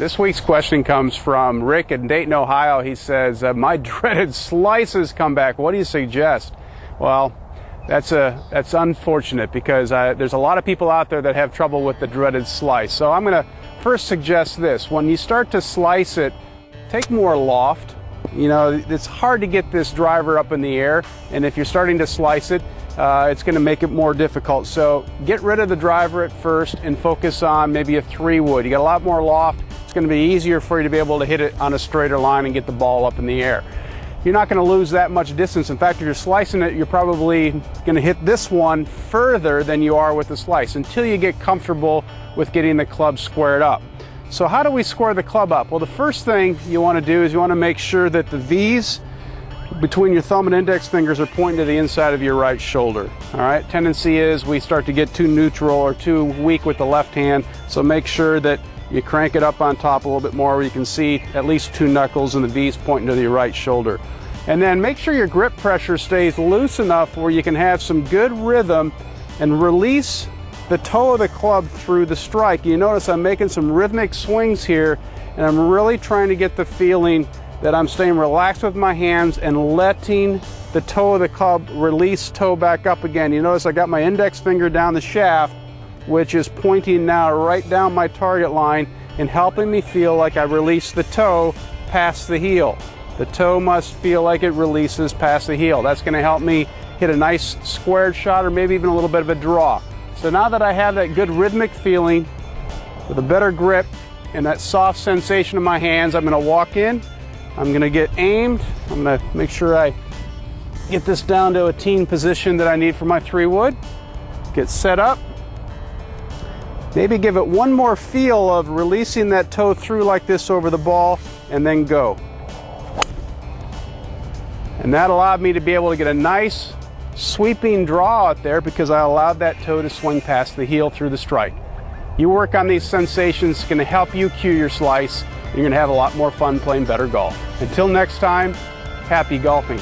This week's question comes from Rick in Dayton, Ohio. He says, my dreaded slices come back. What do you suggest? Well, that's unfortunate because there's a lot of people out there that have trouble with the dreaded slice. So I'm going to first suggest this. When you start to slice it, take more loft. You know, it's hard to get this driver up in the air, and if you're starting to slice it, it's going to make it more difficult. So get rid of the driver at first and focus on maybe a 3-wood. You got a lot more loft. It's going to be easier for you to be able to hit it on a straighter line and get the ball up in the air. You're not going to lose that much distance. In fact, if you're slicing it, you're probably going to hit this one further than you are with the slice until you get comfortable with getting the club squared up. So how do we square the club up? Well, the first thing you want to do is you want to make sure that the V's between your thumb and index fingers are pointing to the inside of your right shoulder. All right, tendency is we start to get too neutral or too weak with the left hand, so make sure that you crank it up on top a little bit more where you can see at least 2 knuckles and the V's pointing to your right shoulder. And then make sure your grip pressure stays loose enough where you can have some good rhythm and release the toe of the club through the strike. You notice I'm making some rhythmic swings here, and I'm really trying to get the feeling that I'm staying relaxed with my hands and letting the toe of the club release toe back up again. You notice I got my index finger down the shaft, which is pointing now right down my target line and helping me feel like I release the toe past the heel. The toe must feel like it releases past the heel. That's going to help me hit a nice squared shot or maybe even a little bit of a draw. So now that I have that good rhythmic feeling with a better grip and that soft sensation in my hands, I'm going to walk in, I'm going to get aimed, I'm going to make sure I get this down to a teen position that I need for my 3-wood, get set up, maybe give it one more feel of releasing that toe through like this over the ball, and then go. And that allowed me to be able to get a nice sweeping draw out there because I allowed that toe to swing past the heel through the strike. You work on these sensations, it's going to help you cue your slice. You're going to have a lot more fun playing better golf. Until next time, happy golfing.